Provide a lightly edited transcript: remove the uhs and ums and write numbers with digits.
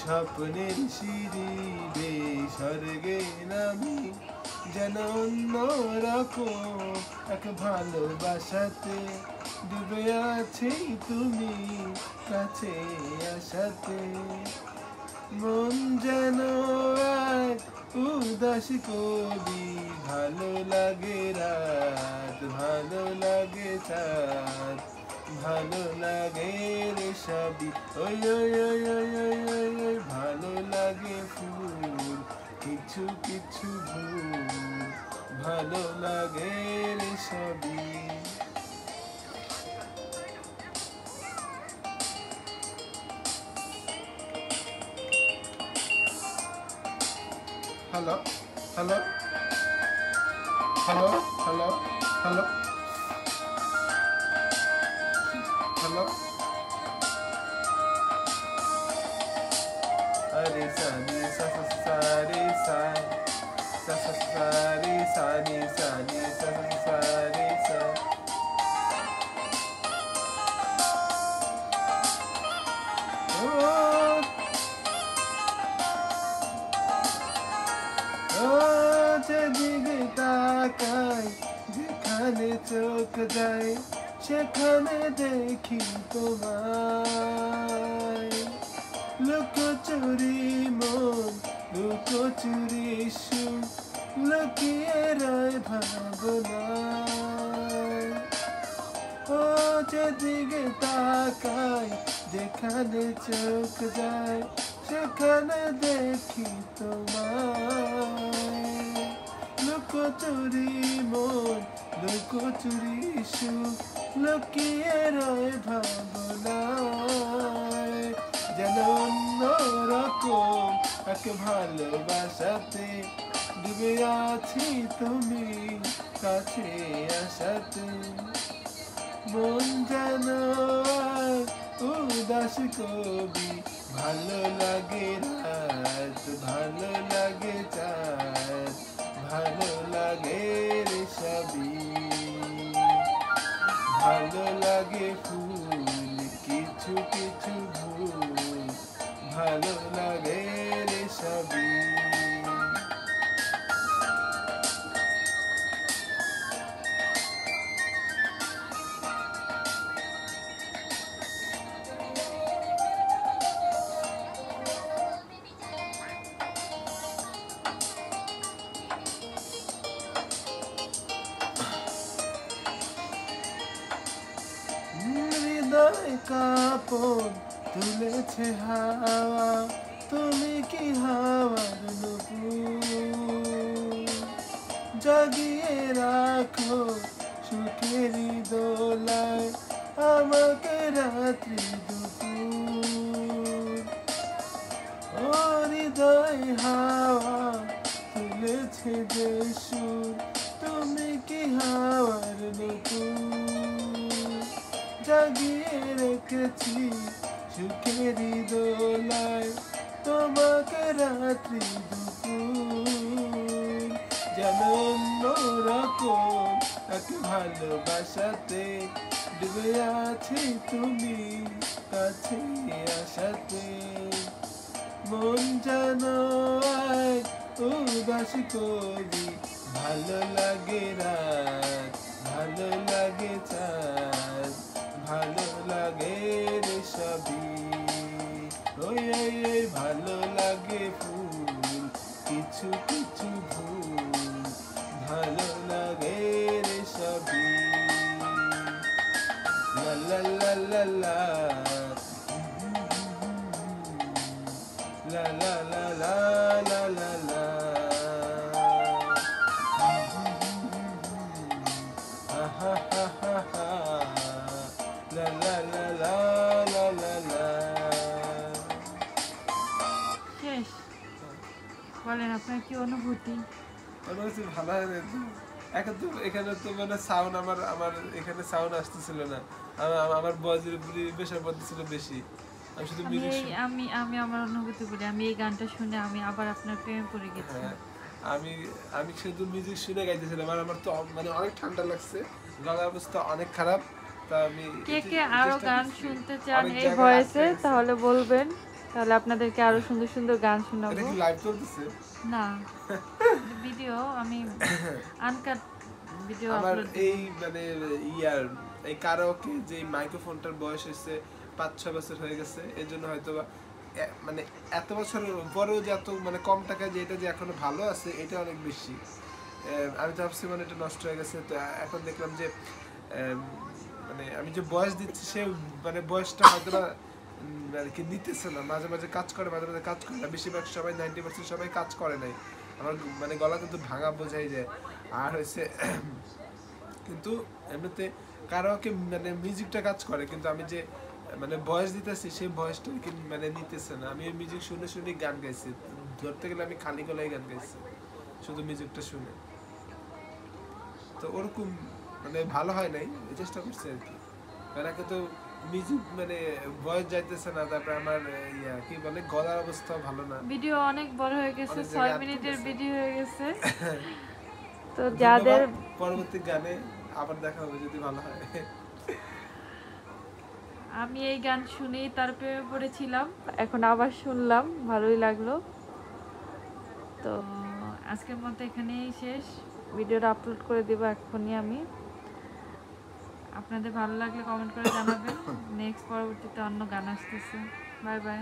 স্বপ্নের সিঁড়ি বেয়ে স্বর্গে নামি যেন অন্যরকম এক ভালোবাসাতে ডুবে আছি তুমি কাছে আসাতে মন যেন এক উদাস কবি ভালো লাগে রাত ভালো লাগে চাঁদ ভালো লাগে রে সবই ওই ওই ওই ওই ওই ওই ওই ভালো লাগে ফুল কিছু কিছু ভুল ভালো লাগে রে সবই hello hello hello hello hello hello আরে সানি সা সা সা রে সা সা সা সা রে সানি সানি সা সা সা রে সা ও ও যেদিকে তাকাই যেখানে চোখ যায় সেখানে দেখি তোমায় লুকোচুরি মন লুকোচুরি সুর লুকিয়ে রয় ভাবনায় ও যেদিকে তাকাই যেখানে চোখ যায় সেখানে দেখি তোমায় লুকোচুরি মন লুকোচুরি সুর লুকিয়ে রয় ভাবনায় যেন অন্যরকম এক ভালোবাসাতে ডুবে আছি তুমি কাছে আসাতে মন যেন উদাস কবি ভালো লাগে রাত ভালো লাগে চাঁদ ভালো লাগে রে সবই ভালো লাগে ফুল কিছু কিছু ভুল ভালো লাগে রে সবই হৃদয় কাঁপন তুলেছে হাওয়া তুমি কি হাওয়ার নুপুর জাগিয়ে রাখো সুখেরই দোলায় আমাকে রাত্রি দুপুর ও হৃদয় হাওয়া তুলেছে যে সুর তুমি কি হাওয়ার নুপুর জাগিয়ে রেখেছি সুখেরই দোলায় তোমাকে রাত্রি দুপুর যেন অন্যরকম এক ভালোবাসাতে ডুবে আছি তুমি কাছে আসাতে মন যেন এক উদাস কবি ভালো লাগে রাত ভালো লাগে চাঁদ ভালো লাগে রে সবই ওই ওই ওই ভালো লাগে ফুল কিছু কিছু ভুল ভালো লাগে রে সবই লা লা লা লা লা লা লা লা লা লা লা লা ha ha ha ha ha la la la la la la la শেষ বলেন আপনার কি অনুভূতি আমার কাছে ভালো হয় এখন তো এখানে তো মানে সাউন্ড আমার এখানে সাউন্ড আসতেছিল না আমার বজের প্রেশার পড়তেছিল বেশি আমি শুধু মিউজিক আমি আমার অনুভূতি বলি আমি এই গানটা শুনে আমি আবার আপনার প্রেমে পড়ে গেছি আমি শুধু মিউজিক শুনে গাইতেছিলাম আর আমার তো মানে অনেক ঠান্ডা লাগছে গলার অবস্থা অনেক খারাপ তা আমি কে আরো গান শুনতে চান এই ভয়েসে তাহলে বলবেন তাহলে আপনাদেরকে আরো সুন্দর সুন্দর গান এটা শোনাবো। কি লাইভ চলতেছে? না, ভিডিও আমি আনকাট ভিডিও আমার আপলোড এই দেব। মানে ইয়ার এই কারাওকে যে মাইক্রোফোনটার বয়স হয়েছে 5-6 বছর হয়ে গেছে, এই জন্য হয়তো বা মানে এত বছরের পরেও যে এত মানে কম টাকায় যে এটা যে এখনো ভালো আছে এটা অনেক বেশি। আমি তো ভাবছি মানে এটা নষ্ট হয়ে গেছে, তো এখন দেখলাম যে মানে আমি যে বয়স দিচ্ছি সে মানে বয়সটা হয়তো বা আর কি নিতেছে না, মাঝে মাঝে কাজ করে মাঝে মাঝে কাজ করে না, বেশিরভাগ সবাই 90% সবাই কাজ করে নাই। আমার মানে গলা কিন্তু ভাঙা বোঝাই যায়। আর হয়েছে কিন্তু এমনিতে কারাওকে মানে মিউজিকটা কাজ করে, কিন্তু আমি যে মানে ভয়েস দিতেছি সেই ভয়েসটা কি মানে নিতেছে না। আমি মিউজিক শুনে শুনে গান গাইছি, ধরতে গেলে আমি খালি গলায় গান গাইছি শুধু মিউজিকটা শুনে। তো ওরকম মানে ভালো হয় নাই, চেষ্টা করছি আর কি। কারণ একে তো মিউজিক মানে ভয়েস যাইতেছে না, তারপরে আমার ইয়া কি বলে গলার অবস্থা ভালো না, ভিডিও অনেক বড় হয়ে গেছে, অনেক 6 জায়গায় আটকে মিনিটের গেছে। ভিডিও হয়ে গেছে। তো যাদের ধন্যবাদ, পরবর্তী গানে আবার দেখা হবে যদি ভালো হয়। আমি এই গান শুনেই তার প্রেমে পড়েছিলাম, এখন আবার শুনলাম, ভালোই লাগলো। তো আজকের মতো এখানেই শেষ, ভিডিওটা আপলোড করে দেবো এক্ষুনি আমি। আপনাদের ভালো লাগলে কমেন্ট করে জানাবেন। নেক্সট পরবর্তীতে অন্য গান আসতেছে। Bye bye.